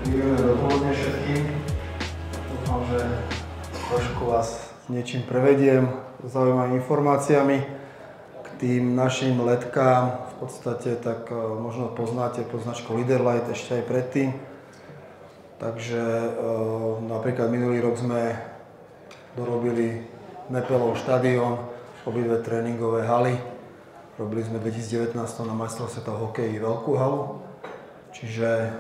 Príjemné dopoludne všetkým. Dúfam, že trošku vás s niečím prevediem, s zaujímavými informáciami k tým našim ledkám. V podstate tak možno poznáte pod značkou Leaderlight ešte aj predtým. Takže napríklad minulý rok sme dorobili Nepelov štadión, obidve tréningové haly. Robili sme 2019 na majstrovstvách sveta v hokeji veľkú halu. Čiže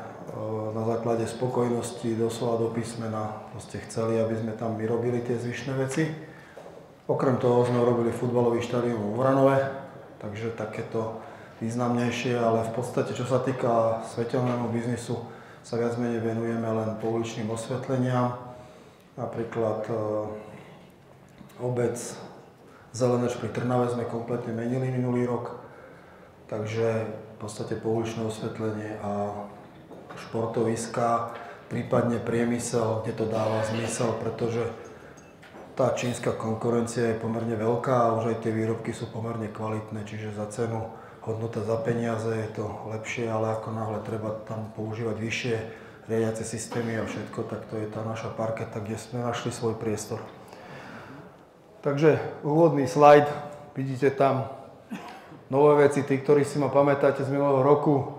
na základe spokojnosti doslova do písmena proste chceli, aby sme tam vyrobili tie zvyšné veci. Okrem toho sme robili futbalový štadión v Uranove, takže takéto významnejšie, ale v podstate čo sa týka svetelnému biznisu, sa viac menej venujeme len pouličným osvetleniam. Napríklad obec Zeleneč pri Trnave sme kompletne menili minulý rok, takže v podstate pouličné osvetlenie a športoviská, prípadne priemysel, kde to dáva zmysel, pretože tá čínska konkurencia je pomerne veľká a už aj tie výrobky sú pomerne kvalitné, čiže za cenu, hodnota za peniaze je to lepšie, ale ako náhle treba tam používať vyššie riadiace systémy a všetko, tak to je tá naša parketa, kde sme našli svoj priestor. Takže úvodný slajd, vidíte tam nové veci, tí, ktorí si ma pamätáte z minulého roku,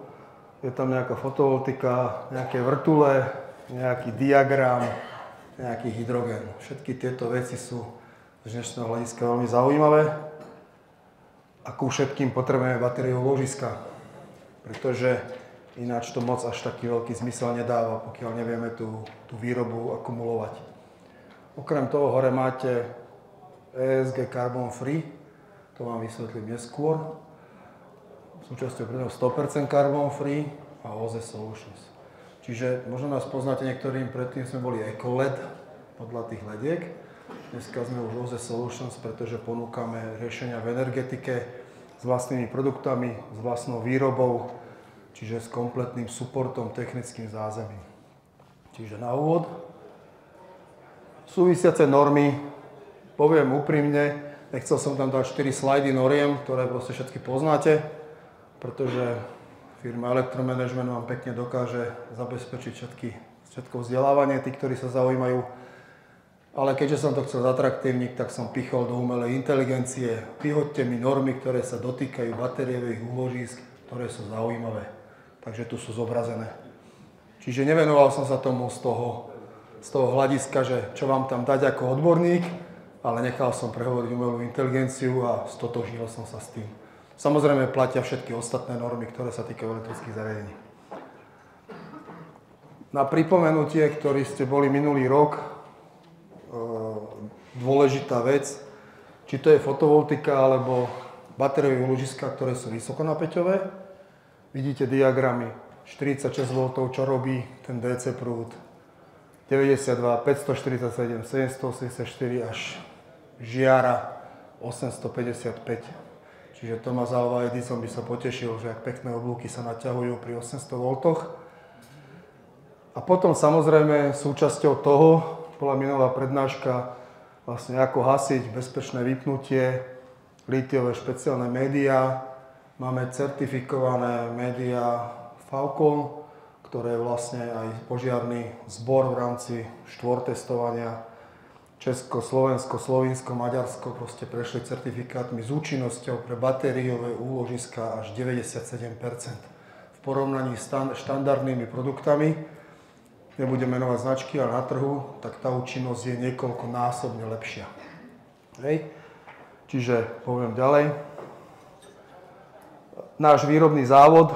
je tam nejaká fotovoltika, nejaké vrtule, nejaký diagram, nejaký hydrogén. Všetky tieto veci sú z dnešného hľadiska veľmi zaujímavé. A ku všetkým potrebujeme batériové ložiska, pretože ináč to moc až taký veľký zmysel nedáva, pokiaľ nevieme tú výrobu akumulovať. Okrem toho hore máte ESG Carbon Free, to vám vysvetlím neskôr. Súčasťou preto 100% Carbon Free a OZE Solutions. Čiže možno nás poznáte niektorým, predtým sme boli EcoLED podľa tých lediek. Dneska sme už OZE Solutions, pretože ponúkame riešenia v energetike s vlastnými produktami, s vlastnou výrobou, čiže s kompletným supportom, technickým zázemím. Čiže na úvod. Súvisiace normy, poviem úprimne, nechcel som tam dať 4 slajdy noriem, ktoré proste všetky poznáte, pretože firma Elektromanagement vám pekne dokáže zabezpečiť všetko vzdelávanie, tí, ktorí sa zaujímajú. Ale keďže som to chcel zatraktívniť, tak som pichol do umelej inteligencie. Vyhoďte mi normy, ktoré sa dotýkajú batériových úložísk, ktoré sú zaujímavé. Takže tu sú zobrazené. Čiže nevenoval som sa tomu z toho hľadiska, že čo vám tam dať ako odborník, ale nechal som prehovoriť umelú inteligenciu a stotožnil som sa s tým. Samozrejme platia všetky ostatné normy, ktoré sa týkajú elektrických zariadení. Na pripomenutie, ktorí ste boli minulý rok, dôležitá vec, či to je fotovoltika alebo batériové úložiská, ktoré sú vysokonapäťové. Vidíte diagramy 46 V, čo robí ten DC prúd, 92, 547, 784 až žiara 855. Čiže Thomas Alva Edison by sa potešil, že ak pekné oblúky sa naťahujú pri 800 V. A potom samozrejme súčasťou toho bola minulá prednáška vlastne ako hasiť, bezpečné vypnutie, lítiové špeciálne médiá. Máme certifikované médiá Falcon, ktoré je vlastne aj požiarny zbor v rámci štvortestovania. Česko, Slovensko, Slovinsko, Maďarsko proste prešli certifikátmi s účinnosťou pre batériové úložiská až 97%. V porovnaní s štandardnými produktami, nebudem menovať značky, ale na trhu, tak tá účinnosť je niekoľkonásobne lepšia. Hej. Čiže poviem ďalej. Náš výrobný závod,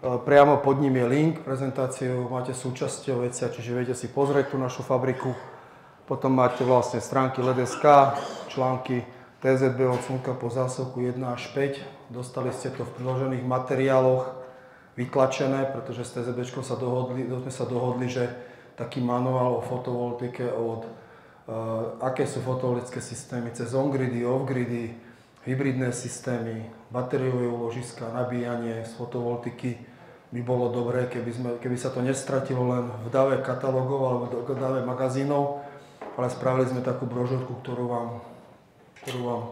priamo pod ním je link, prezentáciu máte súčasťou vecia, čiže viete si pozrieť tú našu fabriku. Potom máte vlastne stránky LED.sk, články TZB od slnka po zásuvku 1 až 5. Dostali ste to v priložených materiáloch vytlačené, pretože s TZB sme sa dohodli, že taký manuál o fotovoltike aké sú fotovoltické systémy cez on-gridy, off-gridy, hybridné systémy, batériové úložiska, nabíjanie z fotovoltiky. By bolo dobré, keby sa to nestratilo len v dave katalógov alebo v dave magazínov, ale spravili sme takú brožúrku, ktorú vám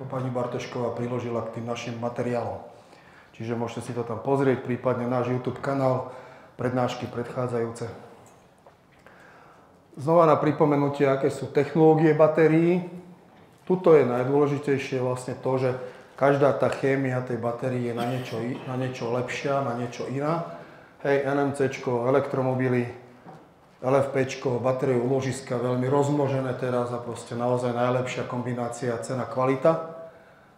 pani Bartošková priložila k tým našim materiálom. Čiže môžete si to tam pozrieť, prípadne náš YouTube kanál, prednášky predchádzajúce. Znova na pripomenutie, aké sú technológie batérií. Tuto je najdôležitejšie vlastne to, že každá tá chémia tej batérie je na niečo lepšia, na niečo iná. Hej, NMCčko, elektromobily, LFPčko, batérie úložiska, veľmi rozmnožené teraz a proste naozaj najlepšia kombinácia cena-kvalita.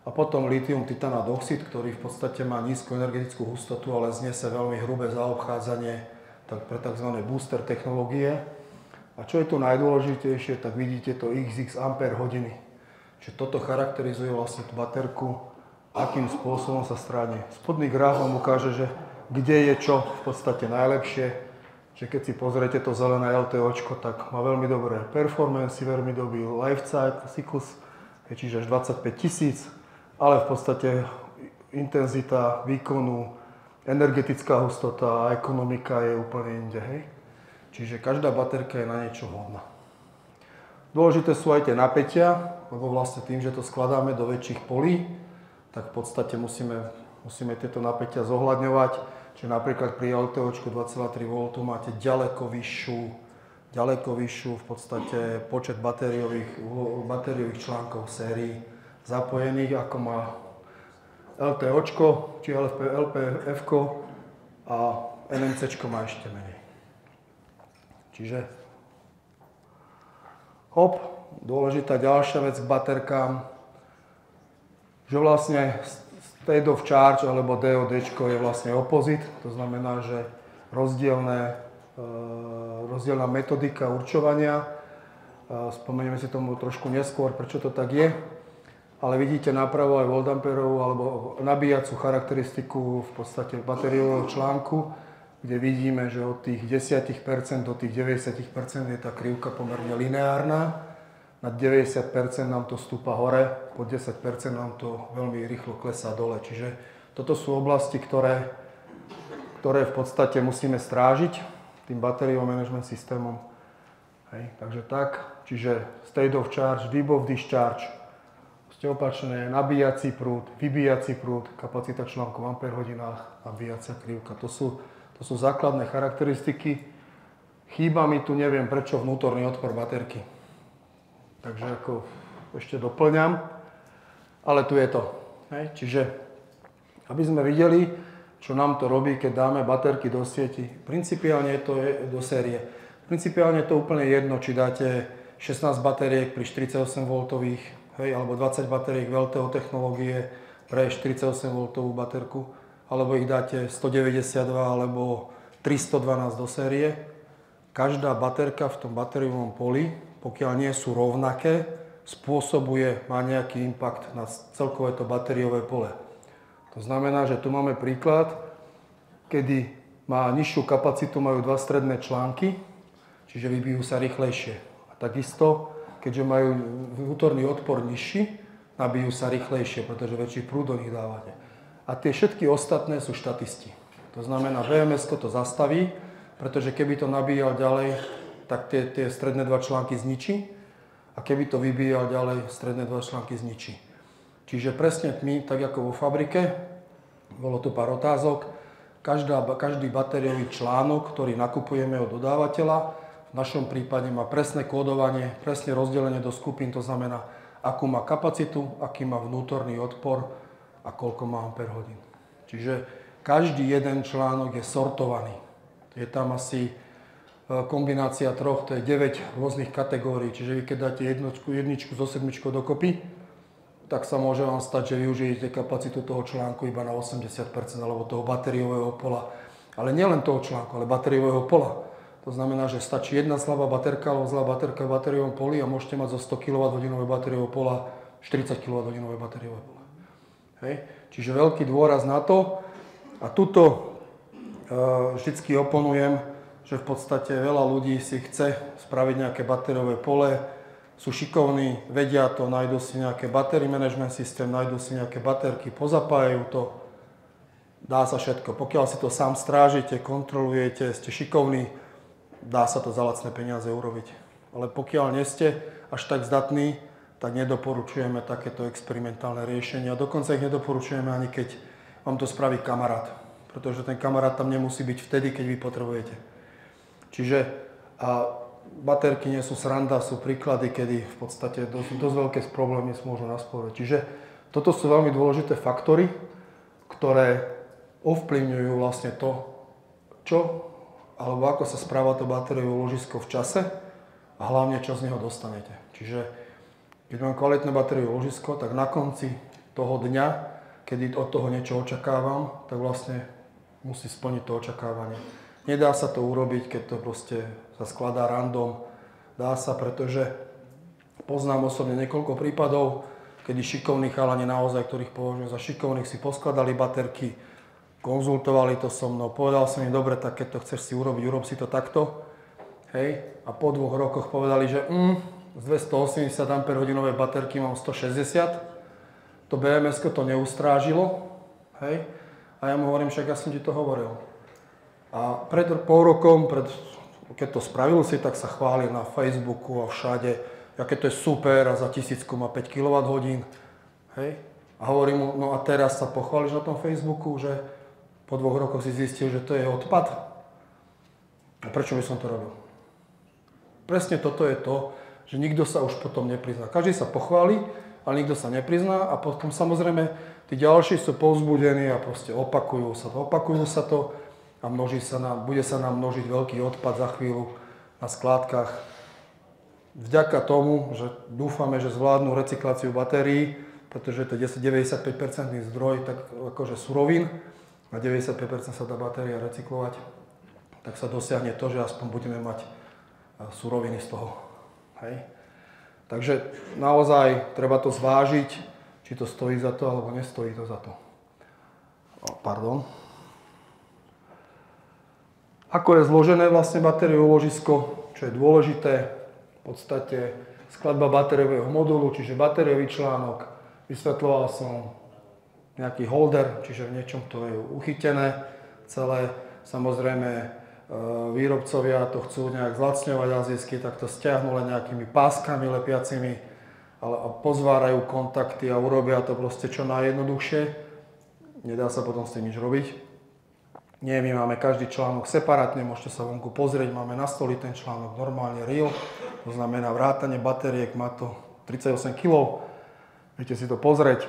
A potom litium titánat oxid, ktorý v podstate má nízku energetickú hustotu, ale znese veľmi hrubé zaobchádzanie pre tzv. Booster technológie. A čo je tu najdôležitejšie, tak vidíte to XX ampere hodiny. Čiže toto charakterizuje vlastne tú baterku, akým spôsobom sa stráni. Spodný graf vám ukáže, že kde je čo v podstate najlepšie. Že keď si pozriete to zelené LTOčko, tak má veľmi dobré performance, veľmi dobrý lifetime cyklus, čiže až 25 000, ale v podstate intenzita výkonu, energetická hustota a ekonomika je úplne inde. Hej? Čiže každá baterka je na niečo hodná. Dôležité sú aj tie napätia, lebo vlastne tým, že to skladáme do väčších polí, tak v podstate musíme tieto napätia zohľadňovať. Čiže napríklad pri LTOčku 2,3 V máte ďaleko vyššiu v podstate počet batériových článkov sérií zapojených, ako má LTOčko, či LPFko a NMCčko má ešte menej. Čiže dôležitá ďalšia vec k baterkám, že vlastne state of charge alebo DODčko je vlastne opozit, to znamená, že rozdielna metodika určovania. Spomenieme si tomu trošku neskôr, prečo to tak je. Ale vidíte napravo aj voltamperovú alebo nabíjacú charakteristiku v podstate batériového článku, kde vidíme, že od tých 10% do tých 90% je tá krivka pomerne lineárna. Nad 90% nám to stúpa hore, pod 10% nám to veľmi rýchlo klesá dole. Čiže toto sú oblasti, ktoré v podstate musíme strážiť tým batériovým management systémom. Hej, takže tak, čiže state of charge, deep of discharge, opačné, nabíjací prúd, vybíjací prúd, kapacita článku v ampere hodinách, nabíjacia krivka. To sú základné charakteristiky. Chýba mi tu, neviem prečo, vnútorný odpor baterky. Takže ako ešte doplňam, ale tu je to. Hej. Čiže, aby sme videli, čo nám to robí, keď dáme baterky do sieti. Principiálne to je do série. Principiálne je to úplne jedno, či dáte 16 batériek pri 48 V, hej, alebo 20 batériek LTO technológie pre 48 V baterku, alebo ich dáte 192 alebo 312 do série. Každá baterka v tom batériovom poli, pokiaľ nie sú rovnaké, má nejaký impact na celkové to batériové pole. To znamená, že tu máme príklad, kedy má nižšiu kapacitu, majú dva stredné články, čiže vybijú sa rýchlejšie. A takisto, keďže majú vnútorný odpor nižší, nabijú sa rýchlejšie, pretože väčší prúd do nich dávate. A tie všetky ostatné sú štatisti. To znamená, VMS to zastaví, pretože keby to nabíjal ďalej, tak tie stredné dva články zničí a keby to vybíjal ďalej, stredné dva články zničí. Čiže presne tak ako vo fabrike, bolo tu pár otázok, každý batériový článok, ktorý nakupujeme od dodávateľa, v našom prípade má presné kódovanie, presne rozdelenie do skupín, to znamená, akú má kapacitu, aký má vnútorný odpor a koľko má ampere hodín. Čiže každý jeden článok je sortovaný. Je tam asi kombinácia troch, to je 9 rôznych kategórií. Čiže vy keď dáte jedničku so sedmičkou dokopy, tak sa môže vám stať, že využijete kapacitu toho článku iba na 80%, alebo toho batériového pola. Ale nielen toho článku, ale batériového pola. To znamená, že stačí jedna slabá baterka alebo zlá baterka v batériovom poli a môžete mať zo 100 kWh batériového pola 40 kWh batériové pola. Hej. Čiže veľký dôraz na to. A tuto vždycky oponujem, že v podstate veľa ľudí si chce spraviť nejaké batériové pole, sú šikovní, vedia to, nájdú si nejaké battery management systém, nájdú si nejaké baterky, pozapájajú to, dá sa všetko. Pokiaľ si to sám strážite, kontrolujete, ste šikovní, dá sa to za lacné peniaze urobiť. Ale pokiaľ nie ste až tak zdatní, tak nedoporučujeme takéto experimentálne riešenia. Dokonca ich nedoporučujeme ani keď vám to spraví kamarát. pretože ten kamarát tam nemusí byť vtedy, keď vy potrebujete. Čiže a baterky nie sú sranda, sú príklady, kedy v podstate dosť veľké problémy môžu nasporiť. Čiže toto sú veľmi dôležité faktory, ktoré ovplyvňujú vlastne to, čo alebo ako sa správa to batériové ložisko v čase a hlavne čo z neho dostanete. Čiže keď mám kvalitné batériové ložisko, tak na konci toho dňa, kedy od toho niečo očakávam, tak vlastne musí splniť to očakávanie. Nedá sa to urobiť, keď to proste sa skladá random. Dá sa, pretože poznám osobne niekoľko prípadov, kedy šikovní chalani naozaj, ktorých považujem za šikovných, si poskladali baterky, konzultovali to so mnou, povedal som im, dobre, tak keď to chceš si urobiť, urob si to takto. Hej. A po 2 rokoch povedali, že z 280 Ah baterky mám 160. To BMS-ko to neustrážilo. Hej. A ja mu hovorím, však ja som ti to hovoril. A pred pol rokom, keď to spravil si, tak sa chválil na Facebooku a všade, aké to je super a za 1000 má 5 kWh. Hej. A hovorím mu, no a teraz sa pochváliš na tom Facebooku, že po 2 rokoch si zistil, že to je odpad. A prečo by som to robil? Presne toto je to, že nikto sa už potom neprizná. Každý sa pochváli, ale nikto sa neprizná a potom samozrejme tí ďalší sú povzbudení a proste opakujú sa to a bude sa nám množiť veľký odpad za chvíľu na skládkach. Vďaka tomu, že dúfame, že zvládnu recykláciu batérií, pretože to je 95% zdroj tak akože surovín, na 95% sa dá batéria recyklovať, tak sa dosiahne to, že aspoň budeme mať suroviny z toho. Hej. Takže naozaj treba to zvážiť, či to stojí za to, alebo nestojí to za to. Pardon. Ako je zložené vlastne batériové ložisko, čo je dôležité, v podstate skladba batériového modulu, čiže batériový článok, vysvetľoval som nejaký holder, čiže v niečom to je uchytené celé. Samozrejme výrobcovia to chcú nejak zlacňovať azijsky, tak to stiahnu len nejakými páskami lepiacimi a pozvárajú kontakty a urobia to proste čo najjednoduchšie. Nedá sa potom s tým nič robiť. Nie, my máme každý článok separátne, môžete sa vonku pozrieť, máme na stoli ten článok normálne real, to znamená vrátanie batériek, má to 38 kg, viete si to pozrieť.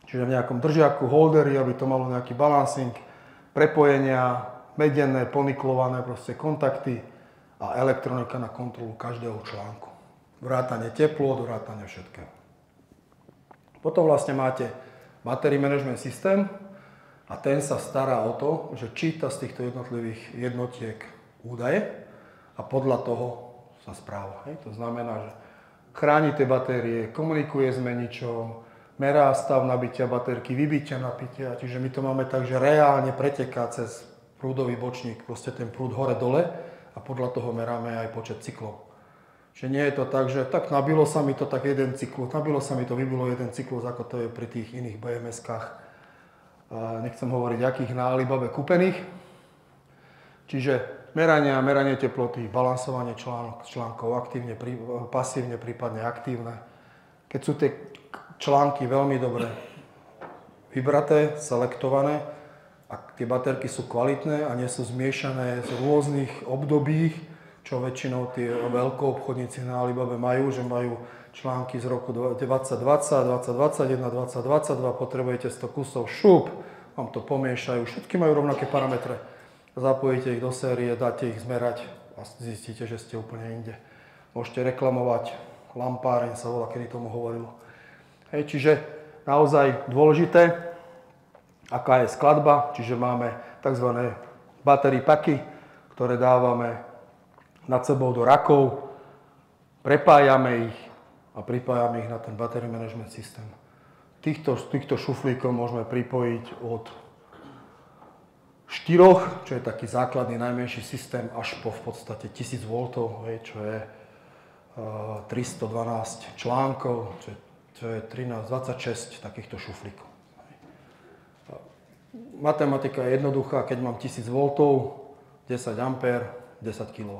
Čiže v nejakom držiaku, holdery, aby to malo nejaký balancing, prepojenia, medené, poniklované proste kontakty a elektronika na kontrolu každého článku. Vrátanie teplôt, vrátanie všetkého. Potom vlastne máte battery management systém a ten sa stará o to, že číta z týchto jednotlivých jednotiek údaje a podľa toho sa správa. Hej? To znamená, že chráni tie batérie, komunikuje s meničom, merá stav nabitia baterky, vybitia nabitia, čiže my to máme tak, že reálne preteká cez prúdový bočník, proste ten prúd hore-dole a podľa toho meráme aj počet cyklov. Čiže nie je to tak, že tak nabilo sa mi to tak jeden cyklus, nabilo sa mi to, vybilo jeden cyklus, ako to je pri tých iných BMS-kách. Nechcem hovoriť, akých na Alibabe kúpených. Čiže meranie teploty, balansovanie článkov aktívne, pasívne, prípadne aktívne. Keď sú tie články veľmi dobre vybraté, selektované a tie baterky sú kvalitné a nie sú zmiešané z rôznych období, čo väčšinou tí veľkoobchodníci na Alibabe majú, že majú články z roku 2020, 2021, 2022, potrebujete 100 kusov, šup, vám to pomiešajú, všetky majú rovnaké parametre. Zapojíte ich do série, dáte ich zmerať a zistíte, že ste úplne inde. Môžete reklamovať, lampáreň sa volá, kedy tomu hovorilo. Hej, čiže naozaj dôležité, aká je skladba, čiže máme tzv. Battery packy, ktoré dávame nad sebou do rakov, prepájame ich a pripájame ich na ten battery management systém. Týchto šuflíkov môžeme pripojiť od 4, čo je taký základný najmenší systém, až po v podstate 1000 V, čo je 312 článkov, čo je 26 takýchto šuflíkov. Matematika je jednoduchá, keď mám 1000 V, 10 A, 10 kW.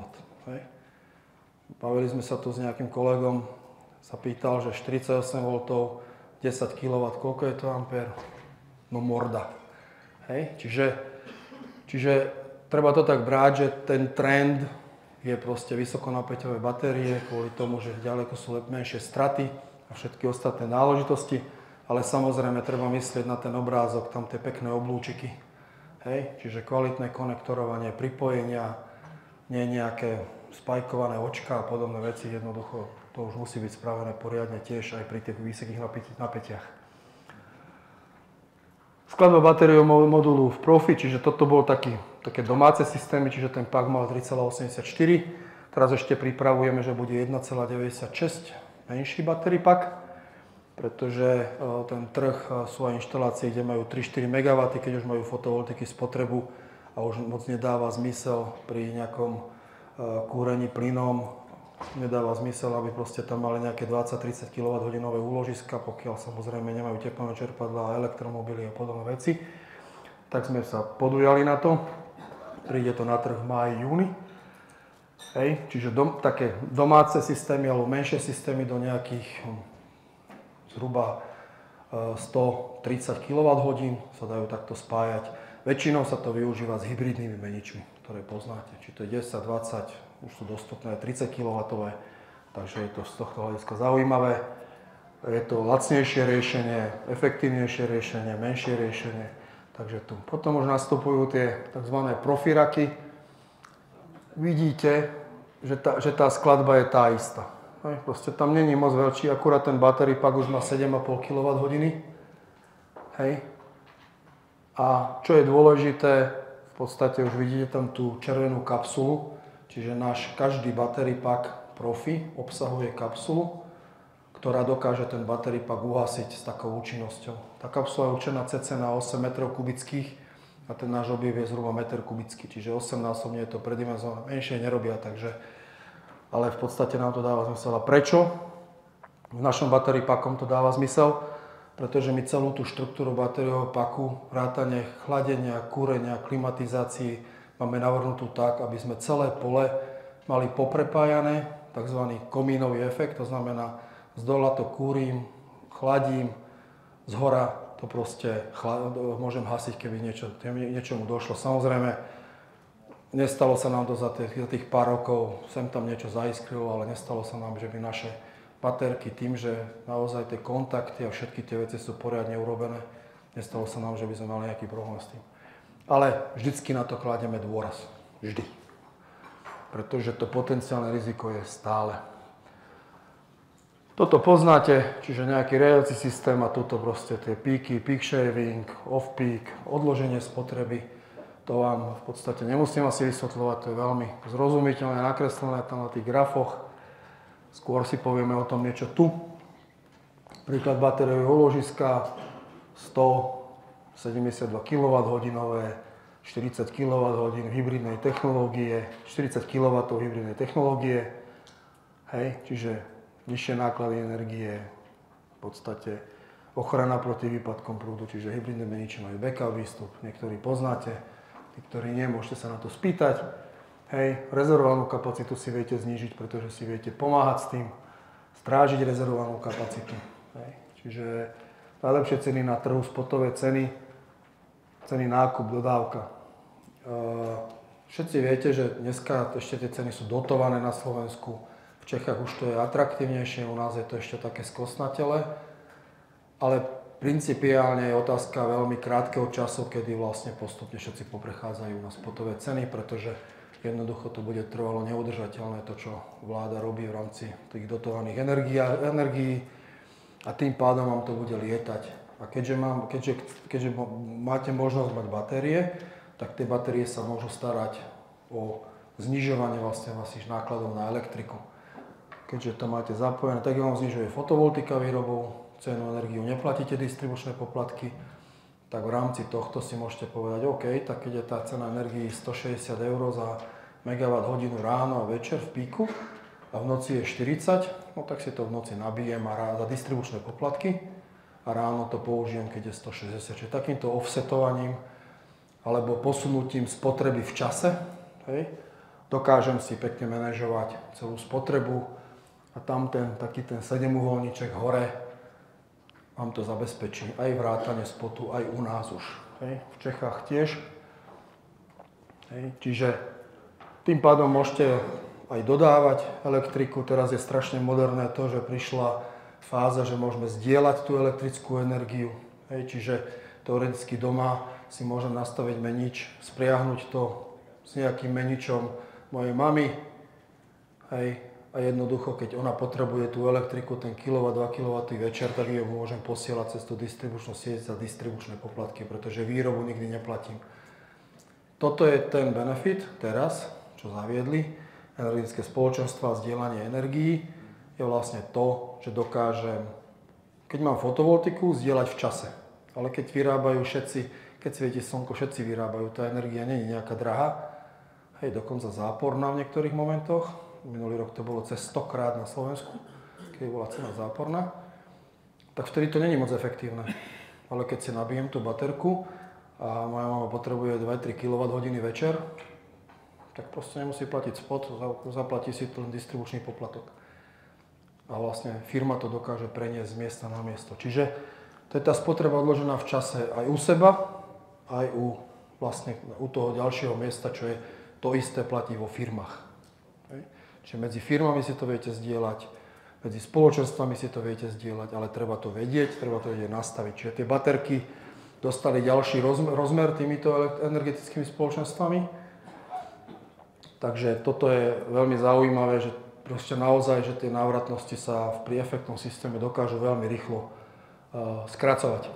Bavili sme sa tu s nejakým kolegom, sa pýtal, že 48 V, 10 kW, koľko je to ampér? No morda. Hej? Čiže treba to tak brať, že ten trend je proste vysokonapäťové batérie kvôli tomu, že ďaleko sú menšie straty a všetky ostatné náležitosti, ale samozrejme treba myslieť na ten obrázok, tam tie pekné oblúčiky. Hej? Čiže kvalitné konektorovanie, pripojenia, nie nejaké spajkované očka a podobné veci, jednoducho to už musí byť spravené poriadne tiež aj pri tých vysokých napätiach. Skladba batériového modulu v Profi, čiže toto bolo také domáce systémy, čiže ten pak mal 3,84. Teraz ešte pripravujeme, že bude 1,96 menší battery pak, pretože ten trh sú aj inštalácie, kde majú 3-4 MW, keď už majú fotovoltiky spotrebu a už moc nedáva zmysel pri nejakom kúrení plynom, nedáva zmysel, aby proste tam mali nejaké 20-30 kWh úložiska, pokiaľ samozrejme nemajú teplné čerpadlá, elektromobily a podobné veci. Tak sme sa podujali na to. Príde to na trh v máji, júni. Hej, čiže také domáce systémy alebo menšie systémy do nejakých zhruba 130 kWh sa dajú takto spájať. Väčšinou sa to využíva s hybridnými meničmi, ktoré poznáte. Či to je 10, 20, už sú dostupné 30 kW, takže je to z tohto hľadiska zaujímavé. Je to lacnejšie riešenie, efektívnejšie riešenie, menšie riešenie. Takže tu. Potom už nastupujú tie tzv. Profi raky. Vidíte, že tá skladba je tá istá. Proste tam není moc veľký, akurát ten battery pak už má 7,5 kWh. Hej. A čo je dôležité, v podstate už vidíte tam tú červenú kapsulu, čiže náš každý battery pak Profi obsahuje kapsulu, ktorá dokáže ten battery pak uhasiť s takou účinnosťou. Tá kapsula je určená cc na 8 m3 a ten náš objev je zhruba 1 m3, čiže 8-násobne je to predimenzované, menšie nerobia, takže, ale v podstate nám to dáva zmysel. A prečo? V našom battery pakom to dáva zmysel, pretože my celú tú štruktúru batériového paku, vrátane chladenia, kúrenia, klimatizácií máme navrhnutú tak, aby sme celé pole mali poprepájané, tzv. Komínový efekt, to znamená, zdola to kúrim, chladím, zhora to proste môžem hasiť, keby niečomu došlo. Samozrejme, nestalo sa nám to za tých pár rokov, sem tam niečo zaiskrilo, ale nestalo sa nám, že by naše baterky tým, že naozaj tie kontakty a všetky tie veci sú poriadne urobené, nestalo sa nám, že by sme mali nejaký problém s tým. Ale vždycky na to kladieme dôraz. Vždy. Pretože to potenciálne riziko je stále. Toto poznáte, čiže nejaký riadiaci systém a tuto proste tie píky, peak shaving, off peak, odloženie spotreby. To vám v podstate nemusím asi vysvetľovať, to je veľmi zrozumiteľné, nakreslené tam na tých grafoch. Skôr si povieme o tom niečo tu. Príklad batériového úložiska 172 kWh, 40 kWh hybridnej technológie, 40 kW hybridnej technológie. Hej, čiže nižšie náklady energie, v podstate ochrana proti výpadkom prúdu, čiže hybridné meniče majú backup výstup, niektorí poznáte, niektorí nie, môžete sa na to spýtať. Hej, rezervovanú kapacitu si viete znížiť, pretože si viete pomáhať s tým, strážiť rezervovanú kapacitu. Hej, čiže najlepšie ceny na trhu, spotové ceny nákup, dodávka. Všetci viete, že dneska ešte tie ceny sú dotované na Slovensku. V Čechách už to je atraktívnejšie, u nás je to ešte také skosnatele, ale principiálne je otázka veľmi krátkeho času, kedy vlastne postupne všetci poprechádzajú na spotové ceny, pretože jednoducho to bude trvalo neudržateľné to, čo vláda robí v rámci tých dotovaných energií a tým pádom vám to bude lietať. A keďže máte možnosť mať batérie, tak tie batérie sa môžu starať o znižovanie vlastne vašich nákladov na elektriku. Keďže to máte zapojené, tak vám znižuje fotovoltika výrobou, cenu energiu neplatíte distribučné poplatky, tak v rámci tohto si môžete povedať, OK, tak keď je tá cena energii 160 € za megawatt hodinu ráno a večer v píku a v noci je 40, no tak si to v noci nabijem za distribučné poplatky a ráno to použijem, keď je 160. Čiže takýmto offsetovaním alebo posunutím spotreby v čase, hej, dokážem si pekne manažovať celú spotrebu a tam taký ten 7-uholníček hore vám to zabezpečí aj vrátane spotu, aj u nás už. hej, v Čechách tiež. Hej, čiže tým pádom môžete aj dodávať elektriku. Teraz je strašne moderné to, že prišla fáza, že môžeme zdieľať tú elektrickú energiu. Hej, čiže teoreticky doma si môžem nastaviť menič, spriahnuť to s nejakým meničom mojej mamy. Hej, a jednoducho, keď ona potrebuje tú elektriku, ten kW, 2 kW večer, tak ju môžem posielať cez tú distribučnú sieť za distribučné poplatky, pretože výrobu nikdy neplatím. Toto je ten benefit teraz, čo zaviedli energetické spoločenstva a zdieľanie energií, je vlastne to, že dokážem, keď mám fotovoltiku, zdieľať v čase. Ale keď vyrábajú všetci, keď svieti slnko, všetci vyrábajú, tá energia nie je nejaká drahá, hej, dokonca záporná v niektorých momentoch. Minulý rok to bolo cez 100 krát na Slovensku, keď bola cena záporná, tak vtedy to není moc efektívne. Ale keď si nabijem tú baterku a moja mama potrebuje 2-3 kWh večer, tak proste nemusí platiť spot, zaplatí si ten distribučný poplatok. A vlastne firma to dokáže preniesť z miesta na miesto. Čiže to je tá spotreba odložená v čase aj u seba, aj u toho ďalšieho miesta, čo je to isté platí vo firmách. Hej. Čiže medzi firmami si to viete zdieľať, medzi spoločenstvami si to viete zdieľať, ale treba to vedieť nastaviť. Čiže tie baterky dostali ďalší rozmer týmito energetickými spoločenstvami. Takže toto je veľmi zaujímavé, že proste naozaj, že tie návratnosti sa pri efektnom systéme dokážu veľmi rýchlo skracovať.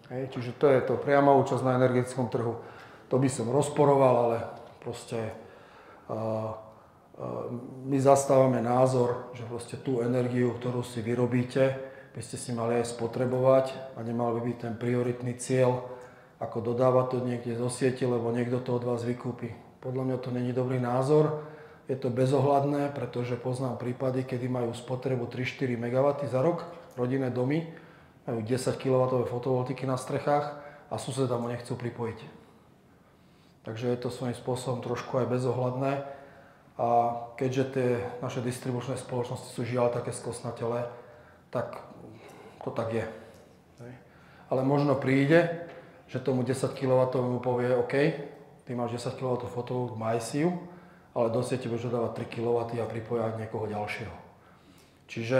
Hej, čiže to je to priama účasť na energetickom trhu. To by som rozporoval, ale proste my zastávame názor, že proste tú energiu, ktorú si vyrobíte, by ste si mali aj spotrebovať a nemal by byť ten prioritný cieľ, ako dodávať to niekde zo siete, lebo niekto to od vás vykúpi. Podľa mňa to není dobrý názor, je to bezohľadné, pretože poznám prípady, kedy majú spotrebu 3-4 MW za rok, rodinné domy, majú 10 kW fotovoltiky na strechách a suseda mu nechcú pripojiť. Takže je to svojím spôsobom trošku aj bezohľadné a keďže tie naše distribučné spoločnosti sú žiaľ také skosnatelé, tak to tak je. Ale možno príde, že tomu 10 kW mu povie OK, ty máš 10 kW fotovoltiku, maj si ju, ale do siete budeš dodávať 3 kW a pripojať niekoho ďalšieho. Čiže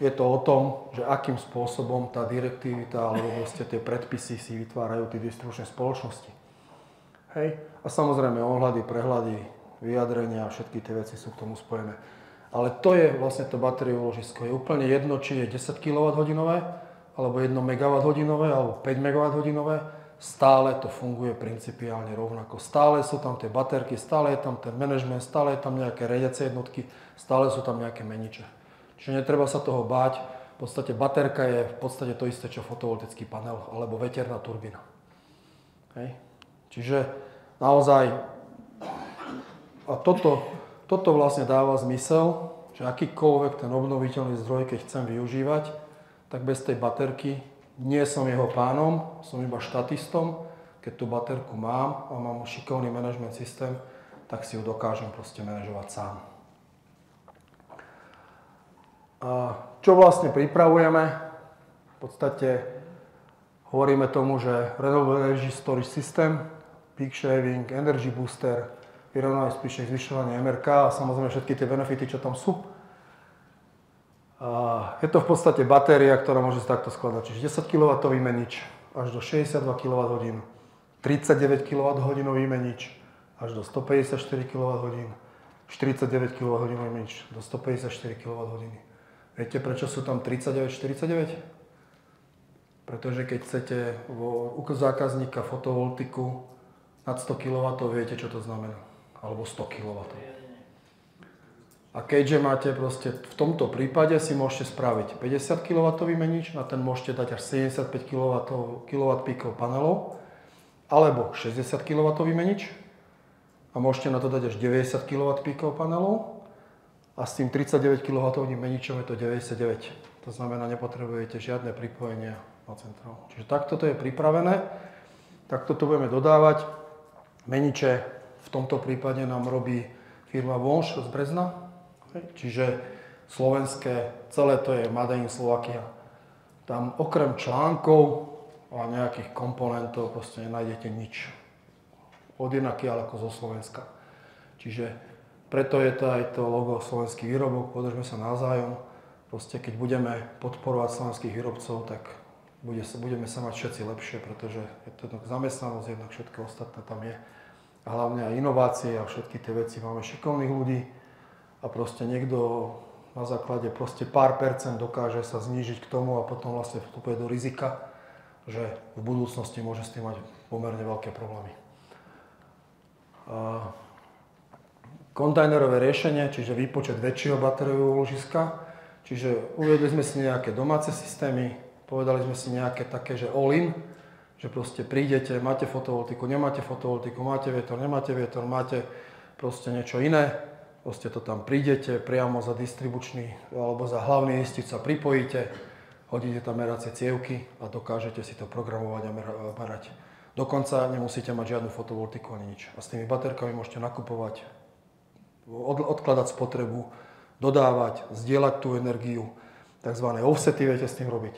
je to o tom, že akým spôsobom tá direktivita alebo vlastne tie predpisy si vytvárajú tie distribučné spoločnosti. Hej? A samozrejme ohľady, prehľady, vyjadrenia a všetky tie veci sú k tomu spojené. Ale to je vlastne to batériové ložisko. Je úplne jedno, či je 10 kWh, alebo 1 MWh, alebo 5 MWh, stále to funguje principiálne rovnako. Stále sú tam tie baterky, stále je tam ten manažment, stále je tam nejaké riadiace jednotky, stále sú tam nejaké meniče. Čiže netreba sa toho báť. V podstate baterka je v podstate to isté, čo fotovoltický panel alebo veterná turbína. Hej. Čiže naozaj a toto vlastne dáva zmysel, že akýkoľvek ten obnoviteľný zdroj, keď chcem využívať, tak bez tej baterky nie som jeho pánom, som iba štatistom. Keď tú baterku mám a mám šikovný manažment systém, tak si ju dokážem proste manažovať sám. A čo vlastne pripravujeme? V podstate hovoríme tomu, že Renewable Energy Storage System, Peak Shaving, Energy Booster, vyrovnaný spíšek, zvyšovanie MRK a samozrejme všetky tie benefity, čo tam sú. Je to v podstate batéria, ktorá môže sa takto skladať. Čiže 10 kW menič až do 62 kWh, 39 kWh menič až do 154 kWh, 49 kWh menič do 154 kWh. Viete, prečo sú tam 39-49? Pretože keď chcete u zákazníka fotovoltiku nad 100 kW, viete, čo to znamená. Alebo 100 kW. A keďže máte proste, v tomto prípade si môžete spraviť 50 kW menič, na ten môžete dať až 75 kW píkov panelov, alebo 60 kW menič a môžete na to dať až 90 kW píkov panelov a s tým 39 kW meničom je to 99. To znamená, nepotrebujete žiadne pripojenia na centrálu. Čiže takto to je pripravené, takto to budeme dodávať. Meniče v tomto prípade nám robí firma Vonš z Brezna. Čiže slovenské, celé to je Made in Slovakia. Tam okrem článkov a nejakých komponentov proste nenájdete nič. Od jednakiaľ ako zo Slovenska. Čiže preto je to aj to logo slovenský výrobok, podržme sa navzájom. Proste keď budeme podporovať slovenských výrobcov, tak budeme sa mať všetci lepšie, pretože je to jednak zamestnanosť, jednak všetko ostatné tam je. A hlavne aj inovácie a všetky tie veci. Máme šikovných ľudí a proste niekto na základe proste pár percent dokáže sa znížiť k tomu a potom vlastne vstupuje do rizika, že v budúcnosti môže s tým mať pomerne veľké problémy. Kontajnerové riešenie, čiže výpočet väčšieho batériového úložiska. Čiže uviedli sme si nejaké domáce systémy, povedali sme si nejaké také, že all-in, že proste prídete, máte fotovoltiku, nemáte fotovoltiku, máte vietor, nemáte vietor, máte proste niečo iné. Proste to tam prídete, priamo za distribučný alebo za hlavný istič sa pripojíte, hodíte tam meracie cievky a dokážete si to programovať a merať. Dokonca nemusíte mať žiadnu fotovoltiku ani nič. A s tými baterkami môžete nakupovať, odkladať spotrebu, dodávať, zdieľať tú energiu, tzv. Offsety viete s tým robiť.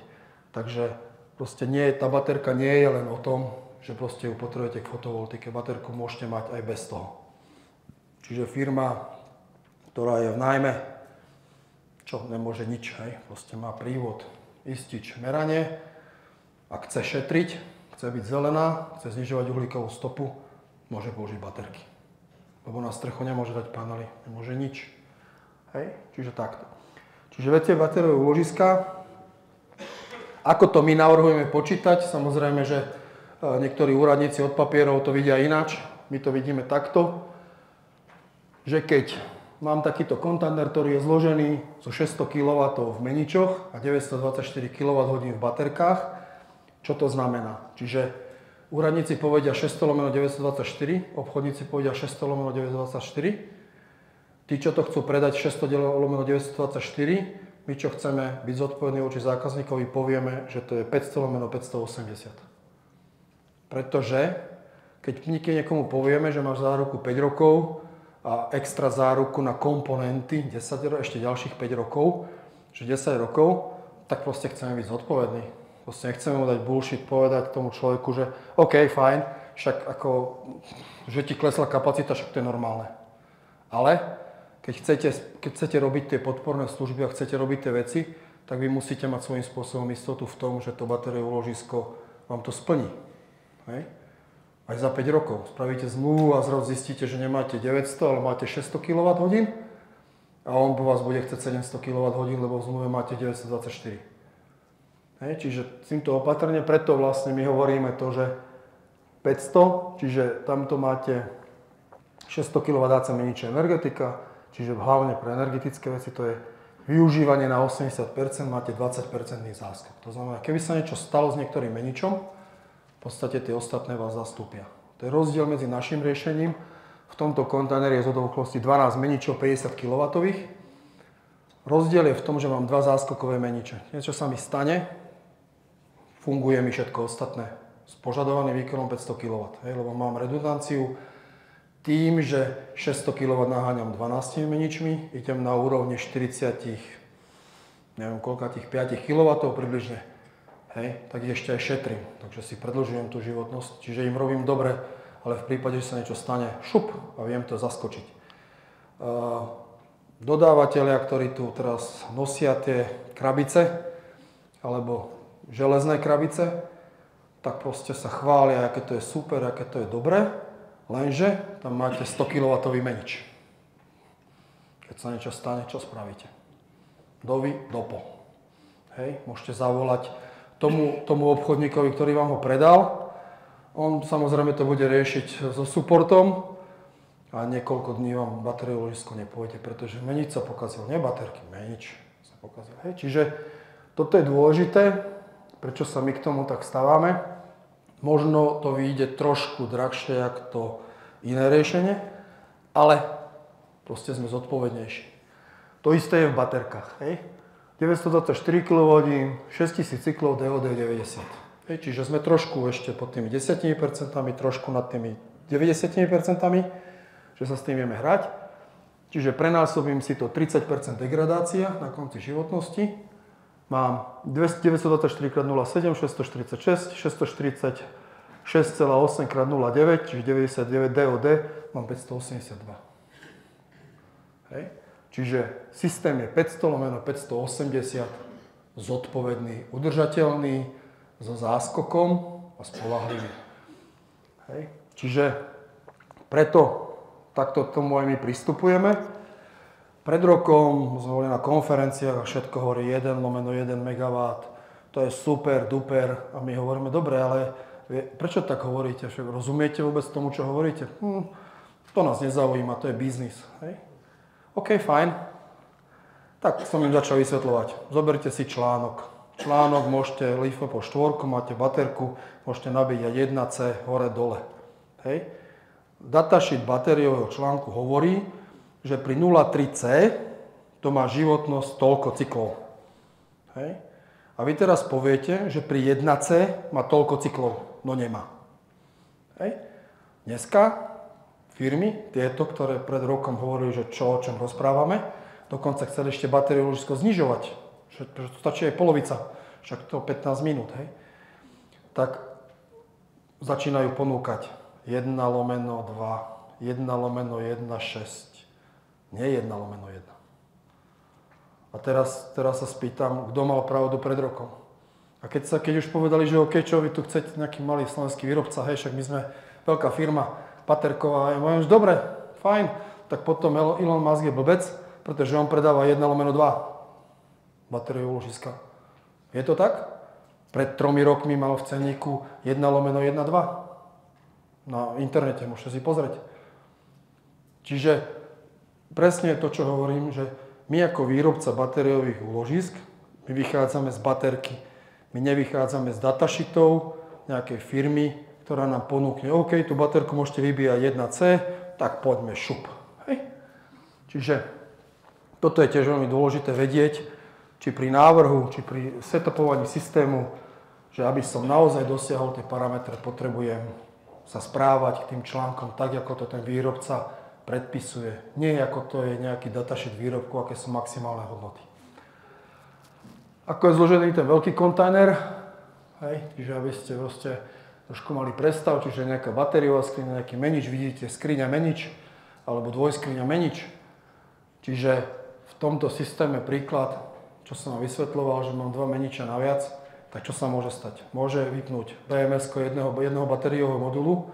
Takže proste tá baterka nie je len o tom, že proste ju potrebujete k fotovoltike. Baterku môžete mať aj bez toho. Čiže firma, ktorá je v nájme, čo nemôže nič, hej, proste má prívod, istič, meranie a chce šetriť, chce byť zelená, chce znižovať uhlíkovú stopu, môže použiť baterky. Lebo na strechu nemôže dať panely, nemôže nič. Hej, čiže takto. Čiže viete, batériové úložiska, ako to my navrhujeme počítať, samozrejme, že niektorí úradníci od papierov to vidia ináč, my to vidíme takto, že keď mám takýto kontajner, ktorý je zložený zo 600 kW v meničoch a 924 kWh v baterkách. Čo to znamená? Čiže úradníci povedia 600/924, obchodníci povedia 600/924. Tí, čo to chcú predať 600/924, my, čo chceme byť zodpovední voči zákazníkovi, povieme, že to je 500/580. Pretože keď niekomu povieme, že máš záruku 5 rokov, a extra záruku na komponenty 10 ešte ďalších 5 rokov, že 10 rokov, tak proste chceme byť zodpovední. Proste nechceme mu dať bullshit, povedať tomu človeku, že OK, fajn, však ako, že ti klesla kapacita, však to je normálne. Ale keď chcete robiť tie podporné služby a chcete robiť tie veci, tak vy musíte mať svojím spôsobom istotu v tom, že to batériové úložisko vám to splní. Hej? Aj za 5 rokov spravíte zmluvu a zrazu zistíte, že nemáte 900, ale máte 600 kWh a on po vás bude chcieť 700 kWh, lebo v zmluve máte 924. Hej, čiže týmto opatrne, preto vlastne my hovoríme to, že 500, čiže tamto máte 600 kW AC meničia energetika, čiže hlavne pre energetické veci to je využívanie na 80%, máte 20% záskok. To znamená, keby sa niečo stalo s niektorým meničom, v podstate tie ostatné vás zastúpia. To je rozdiel medzi našim riešením. V tomto kontajneri je zhodou okolností 12 meničov 50 kW. Rozdiel je v tom, že mám 2 záskokové meniče. Niečo sa mi stane, funguje mi všetko ostatné s požadovaným výkonom 500 kW. Lebo mám redundanciu tým, že 600 kW naháňam 12 meničmi, idem na úrovni 40, neviem koľka tých 5 kW približne. Hej, tak ešte aj šetrím, takže si predĺžujem tú životnosť, čiže im robím dobre, ale v prípade, že sa niečo stane, šup a viem to zaskočiť. Dodávateľia, ktorí tu teraz nosia tie krabice, alebo železné krabice, tak proste sa chvália, aké to je super, aké to je dobré, lenže tam máte 100 kW menič. Keď sa niečo stane, čo spravíte? Dovi, dopo. Hej, môžete zavolať tomu obchodníkovi, ktorý vám ho predal. On samozrejme to bude riešiť so supportom a niekoľko dní vám batériové úložisko nepôjde, pretože menič sa pokazil, nie baterky, menič sa pokazil. Hej. Čiže toto je dôležité, prečo sa my k tomu tak stávame. Možno to vyjde trošku drahšie, ako to iné riešenie, ale proste sme zodpovednejší. To isté je v baterkách. Hej. 924 kWh, 6000 cyklov DOD 90. Čiže sme trošku ešte pod tými 10%, trošku nad tými 90%, že sa s tým vieme hrať. Čiže prenásobím si to 30% degradácia na konci životnosti mám 924x0,7, 646, 646,8 x 0,9, čiže 99 DOD, mám 582. Hej. Čiže systém je 500/580, zodpovedný, udržateľný, so záskokom a spoľahlivý. Hej. Čiže preto takto tomu aj my pristupujeme. Pred rokom sme boli na konferenciách a všetko hovorí 1/1 MW. To je super, duper. A my hovoríme, dobre, ale prečo tak hovoríte? Rozumiete vôbec tomu, čo hovoríte? To nás nezaujíma, to je biznis. Hej? OK, fajn. Tak som im začal vysvetľovať. Zoberte si článok. Článok môžete LiFePO po 4, máte baterku, môžete nabíjať 1C hore-dole. Hej? Datasheet batériového článku hovorí, že pri 0,3C to má životnosť toľko cyklov. Hej? A vy teraz poviete, že pri 1C má toľko cyklov. No nemá. Hej? Dneska firmy, tieto, ktoré pred rokom hovorili, že o čom rozprávame, dokonca chceli ešte batériové úložisko znižovať. Že to stačí aj polovica, však to 15 minút. Hej? Tak začínajú ponúkať 1/2, 1/1,6. Nie 1/1. A teraz sa spýtam, kto mal pravdu pred rokom. A keď už povedali, že OK, čo vy tu chcete, nejaký malý slovenský výrobca, hej, však my sme veľká firma, Paterková, ja poviem, že dobre, fajn, tak potom Elon Musk je blbec, pretože on predáva 1/2 batériové úložiska. Je to tak? Pred 3 rokmi malo v cenníku 1/1,2. Na internete, môžete si pozrieť. Čiže presne to, čo hovorím, že my ako výrobca batériových úložisk, my vychádzame z baterky. My nevychádzame z datasheetov nejakej firmy, ktorá nám ponúkne, OK, tú baterku môžete vybíjať 1C, tak poďme šup. Hej. Čiže toto je tiež veľmi dôležité vedieť, či pri návrhu, či pri setupovaní systému, že aby som naozaj dosiahol tie parametre, potrebujem sa správať k tým článkom tak, ako to ten výrobca predpisuje. Nie ako to je nejaký datasheet výrobku, aké sú maximálne hodnoty. Ako je zložený ten veľký kontajner, hej, čiže aby ste proste trošku mali predstav, čiže nejaká batériová skriňa, nejaký menič, vidíte skriňa menič, alebo dvojskriňa menič. Čiže v tomto systéme príklad, čo som vám vysvetľoval, že mám 2 meniča naviac, tak čo sa môže stať? Môže vypnúť BMS-ko jedného batériového modulu,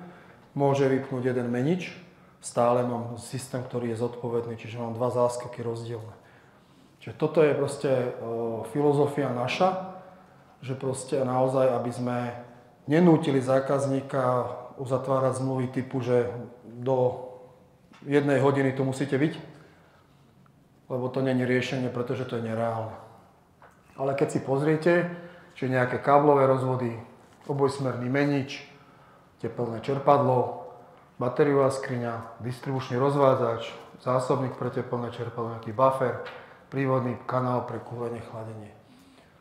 môže vypnúť jeden menič, stále mám systém, ktorý je zodpovedný, čiže mám 2 záskoky rozdielne. Čiže toto je proste filozofia naša, že proste naozaj, aby sme nenútili zákazníka uzatvárať zmluvy typu, že do 1 hodiny tu musíte byť, lebo to nie je riešenie, pretože to je nereálne. Ale keď si pozriete, čiže nejaké káblové rozvody, obojsmerný menič, teplné čerpadlo, batériová skriňa, distribučný rozvádzač, zásobník pre teplné čerpadlo, nejaký buffer, prívodný kanál pre kúrenie, chladenie.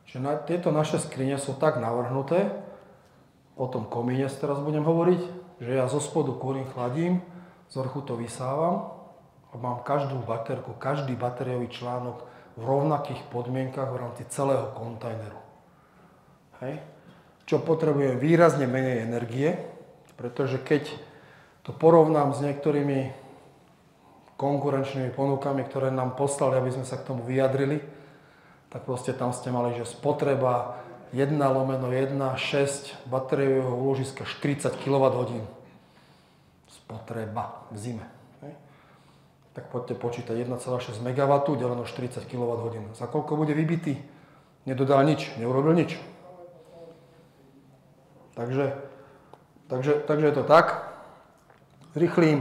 Čiže tieto naše skrine sú tak navrhnuté, o tom komíne teraz budem hovoriť, že ja zo spodu kúrim, chladím, z vrchu to vysávam a mám každú baterku, každý batériový článok v rovnakých podmienkach v rámci celého kontajneru. Hej. Čo potrebujem výrazne menej energie, pretože keď to porovnám s niektorými konkurenčnými ponukami, ktoré nám poslali, aby sme sa k tomu vyjadrili, tak proste tam ste mali, že spotreba 1/1,6 batériového úložiska 40 kWh. Spotreba v zime. Hej. Tak poďte počítať 1,6 MW deleno 40 kWh. Za koľko bude vybitý? Nedodal nič, neurobil nič. Takže je to tak. Zrýchlím.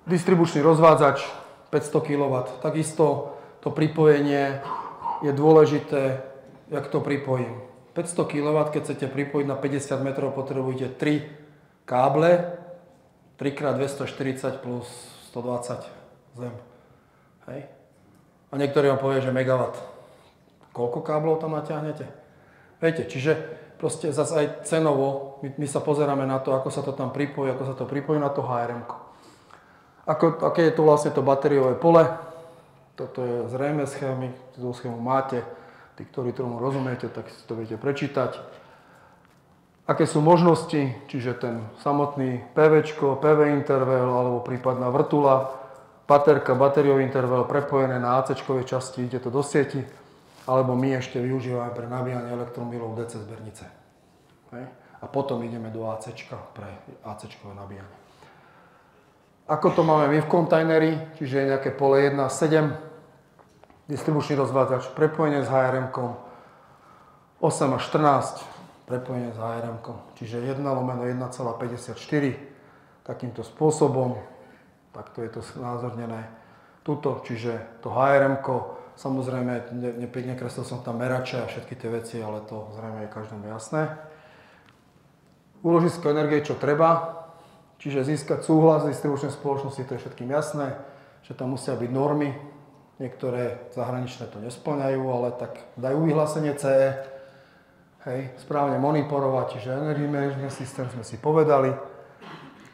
Distribučný rozvádzač 500 kW. Takisto to pripojenie je dôležité, jak to pripojím. 500 kW, keď chcete pripojiť na 50 metrov, potrebujete 3 káble, 3x240 plus 120 zem. Hej. A niektorí vám povie, že megawatt. Koľko káblov tam natiahnete? Viete, čiže proste zase aj cenovo, my sa pozeráme na to, ako sa to tam pripojí, ako sa to pripojí na to HRM-ko. Aké je to vlastne to batériové pole? Toto je zrejme schémy, tú schému máte. Tí, ktorí tomu rozumiete, tak si to viete prečítať. Aké sú možnosti, čiže ten samotný PVčko, PV interval alebo prípadná vrtula, baterka, batériový interval prepojené na AC-čkovej časti, ide to do sieti, alebo my ešte využívame pre nabíjanie elektromobilov DC zbernice. Hej. A potom ideme do AC-čka pre AC-čkové nabíjanie. Ako to máme my v kontajneri, čiže je nejaké pole 1.7, distribučný rozvádzač, prepojenie s HRM-kom, 8 až 14, prepojenie s HRM-kom, čiže 1/1,54, takýmto spôsobom, takto je to znázornené tuto, čiže to HRM-ko, samozrejme, nekreslil som tam merače a všetky tie veci, ale to zrejme je každému jasné. Úložisko energie, čo treba, čiže získať súhlas distribučnej spoločnosti, to je všetkým jasné, že tam musia byť normy, niektoré zahraničné to nesplňajú, ale tak dajú vyhlásenie CE, hej, správne monitorovať, čiže Energy Management System sme si povedali,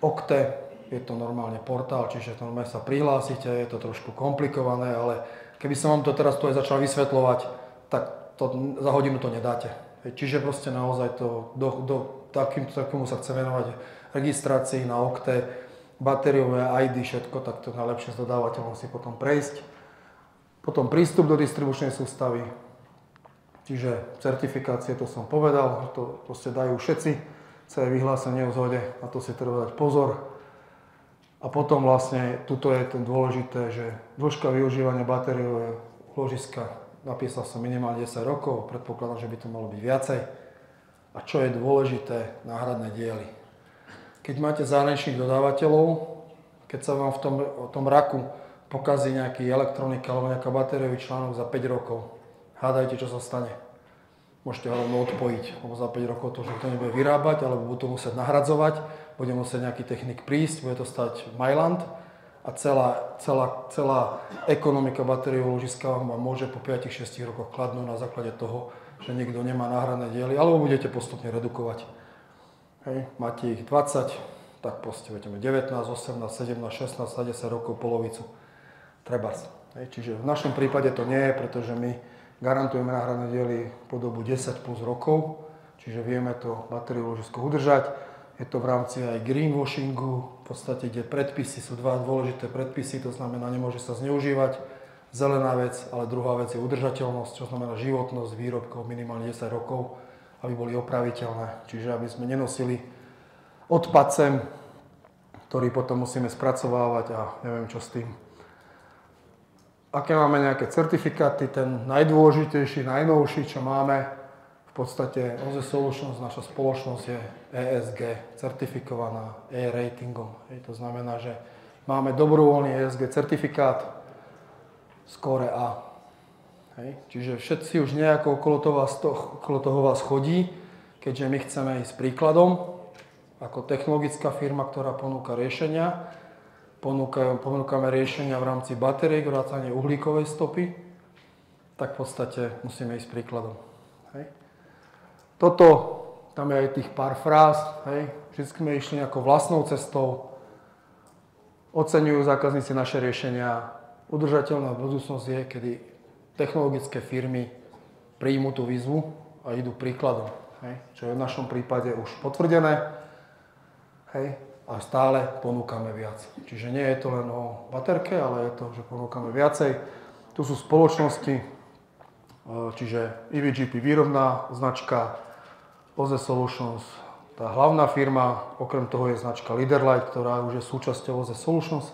OCTE, je to normálne portál, čiže normálne sa prihlásite, je to trošku komplikované, ale keby som vám to teraz tu aj začal vysvetľovať, tak to, za hodinu to nedáte. Hej, čiže proste naozaj to takému sa chce venovať registrácii na OCTE, batériové ID, všetko, tak to najlepšie s dodávateľom si potom prejsť. Potom prístup do distribučnej sústavy, čiže certifikácie, to som povedal, to proste dajú všetci, CE vyhlásenie o zhode, na to si treba dať pozor. A potom vlastne, tuto je ten dôležité, že dĺžka využívania batériového úložiska, napísal som minimálne 10 rokov, predpokladám, že by to malo byť viacej. A čo je dôležité, náhradné diely. Keď máte zahraničných dodávateľov, keď sa vám v tom raku pokazí nejaký elektronika alebo nejaká batériový článok za 5 rokov, hádajte, čo sa stane. Môžete ho rovno odpojiť, lebo za 5 rokov to už nikto nebude vyrábať, alebo budú to musieť nahradzovať, bude musieť nejaký technik prísť, bude to stať Mailand a celá ekonomika batériového úložiska vám môže po 5-6 rokoch kladnúť na základe toho, že niekto nemá náhradné diely, alebo budete postupne redukovať. Hej, máte ich 20, tak proste 19, 18, 17, 16, 10 rokov, polovicu. Trebárs. Čiže v našom prípade to nie je, pretože my garantujeme náhradné diely po dobu 10 plus rokov, čiže vieme to batériové úložisko udržať. Je to v rámci aj greenwashingu, v podstate, kde predpisy sú dva dôležité predpisy, to znamená, nemôže sa zneužívať. Zelená vec, ale druhá vec je udržateľnosť, čo znamená životnosť výrobkov minimálne 10 rokov, aby boli opraviteľné. Čiže aby sme nenosili odpad sem, ktorý potom musíme spracovávať a neviem čo s tým. Aké máme nejaké certifikáty, ten najdôležitejší, najnovší, čo máme, v podstate OZE Solutions, naša spoločnosť je ESG, certifikovaná E-ratingom. To znamená, že máme dobrovoľný ESG certifikát, skóre A. Hej. Čiže všetci už nejako okolo toho vás chodí, keďže my chceme ísť príkladom, ako technologická firma, ktorá ponúka riešenia. Ponúkame riešenia v rámci batérií, vrátane uhlíkovej stopy, tak v podstate musíme ísť príkladom. Hej. Toto, tam je aj tých pár fráz, hej. Vždy sme išli nejakou vlastnou cestou, oceňujú zákazníci naše riešenia. Udržateľná budúcnosť je, kedy technologické firmy príjmu tú výzvu a idú príkladom, hej, čo je v našom prípade už potvrdené, hej, a stále ponúkame viac. Čiže nie je to len o baterke, ale je to, že ponúkame viacej. Tu sú spoločnosti, čiže EVGP výrobná značka, OZE Solutions, tá hlavná firma, okrem toho je značka Leaderlight, ktorá už je súčasťou OZE Solutions.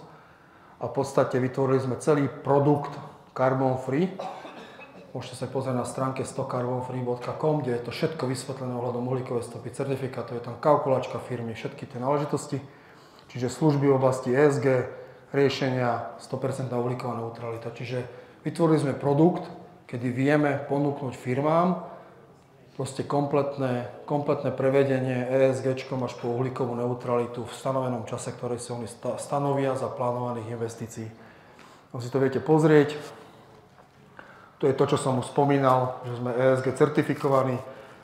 A v podstate vytvorili sme celý produkt carbon free. Môžete sa pozrieť na stránke 100carbonfree.com, kde je to všetko vysvetlené ohľadom uhlíkovej stopy, certifikátov, je tam kalkulačka firmy, všetky tie náležitosti. Čiže služby v oblasti ESG, riešenia 100% uhlíková neutralita. Čiže vytvorili sme produkt, kedy vieme ponúknuť firmám proste kompletné prevedenie ESG-čkom až po uhlíkovú neutralitu v stanovenom čase, ktoré si oni stanovia za plánovaných investícií. Si to viete pozrieť. To je to, čo som už spomínal, že sme ESG certifikovaní.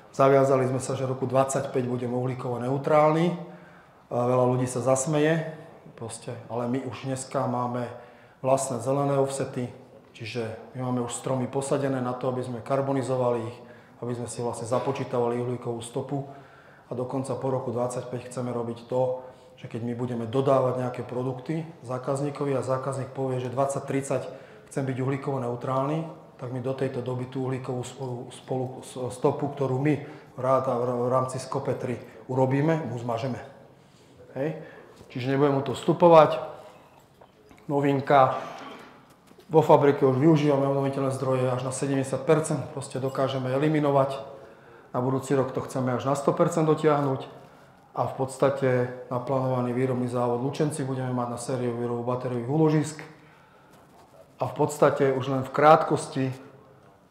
Zaviazali sme sa, že v roku 2025 budeme uhlíkovo neutrálni. Veľa ľudí sa zasmeje, proste, ale my už dneska máme vlastné zelené offsety, Čiže my máme už stromy posadené na to, aby sme karbonizovali ich, aby sme si vlastne započítavali uhlíkovú stopu a dokonca po roku 2025 chceme robiť to, že keď my budeme dodávať nejaké produkty zákazníkovi a zákazník povie, že 2030 chcem byť uhlíkovo neutrálny, tak my do tejto doby tú uhlíkovú stopu, ktorú my v rámci Scope 3 urobíme, mu zmažeme. Hej. Čiže nebudeme mu to vstupovať. Novinka. Vo fabrike už využívame obnoviteľné zdroje až na 70%, proste dokážeme eliminovať. Na budúci rok to chceme až na 100% dotiahnuť a v podstate naplánovaný výrobný závod Lučenci budeme mať na sériu výrobu batériových úložisk. A v podstate už len v krátkosti,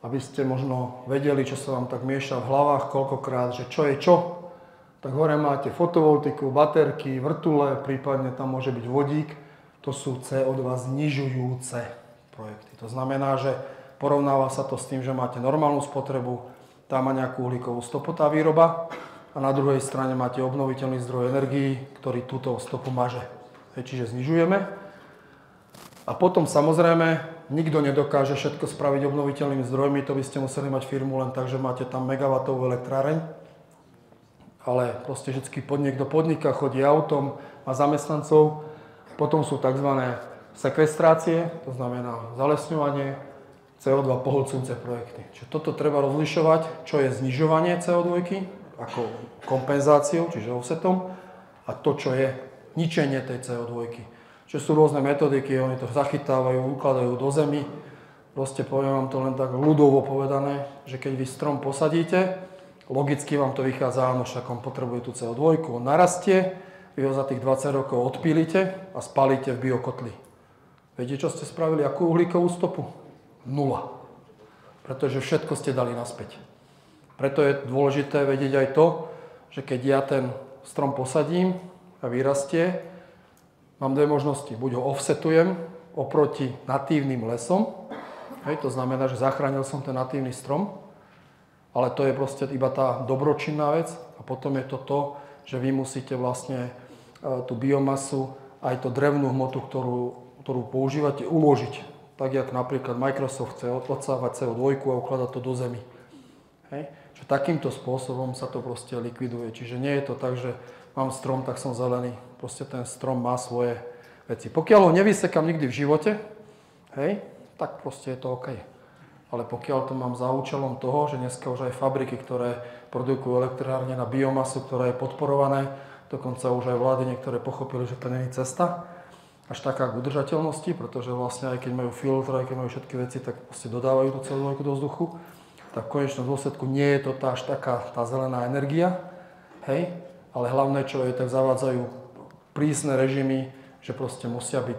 aby ste možno vedeli, čo sa vám tak mieša v hlavách koľkokrát, že čo je čo, tak hore máte fotovoltiku, baterky, vrtule, prípadne tam môže byť vodík. To sú CO2 znižujúce projekty. To znamená, že porovnáva sa to s tým, že máte normálnu spotrebu, tam má nejakú uhlíkovú stopu tá výroba a na druhej strane máte obnoviteľný zdroj energií, ktorý túto stopu maže. Čiže znižujeme. A potom samozrejme nikto nedokáže všetko spraviť obnoviteľnými zdrojmi, to by ste museli mať firmu len tak, že máte tam megawatovú elektráreň. Ale proste vždycky niekto podniká, chodí autom, má zamestnancov. Potom sú tzv. Sekvestrácie, to znamená zalesňovanie, CO2 pohlcujúce projekty. Čiže toto treba rozlišovať, čo je znižovanie CO2 ako kompenzáciou, čiže offsetom, a to, čo je ničenie tej CO2. Čiže sú rôzne metodiky, oni to zachytávajú, ukladajú do zemi. Proste poviem vám to len tak ľudovo povedané, že keď vy strom posadíte, logicky vám to vychádza, áno, však on potrebuje tú CO2, on narastie, vy ho za tých 20 rokov odpílite a spalíte v biokotli. Viete, čo ste spravili? Akú uhlíkovú stopu? 0. Pretože všetko ste dali naspäť. Preto je dôležité vedieť aj to, že keď ja ten strom posadím a vyrastie, mám dve možnosti. Buď ho offsetujem oproti natívnym lesom, hej, to znamená, že zachránil som ten natívny strom, ale to je proste iba tá dobročinná vec a potom je to to, že vy musíte vlastne tú biomasu, aj tú drevnú hmotu, ktorú používate, uložiť. Tak, jak napríklad Microsoft chce odsávať CO2 a ukladať to do zemi. Hej. Čiže takýmto spôsobom sa to proste likviduje. Čiže nie je to tak, že mám strom, tak som zelený. Proste ten strom má svoje veci. Pokiaľ ho nevysekám nikdy v živote, hej, tak proste je to OK. Ale pokiaľ to mám za účelom toho, že dneska už aj fabriky, ktoré produkujú elektrárne na biomasu, ktorá je podporované, dokonca už aj vlády niektoré pochopili, že to nie je cesta až taká k udržateľnosti, pretože vlastne aj keď majú filtr, aj keď majú všetky veci, tak proste dodávajú tú CO2 do vzduchu, tak v konečnom dôsledku nie je to až taká tá zelená energia, hej, ale hlavné, čo je, tak zavádzajú prísne režimy, že proste musia byť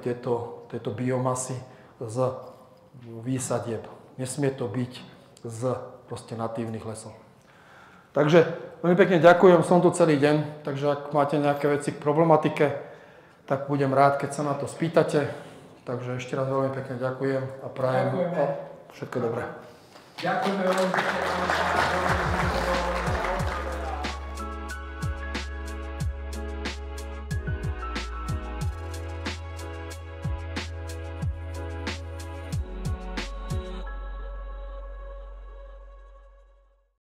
tieto biomasy z výsadieb. Nesmie to byť z proste natívnych lesov. Takže veľmi pekne ďakujem, som tu celý deň, takže ak máte nejaké veci k problematike, tak budem rád, keď sa na to spýtate. Takže ešte raz veľmi pekne ďakujem a prajem všetko dobré. Ďakujeme veľmi pekne.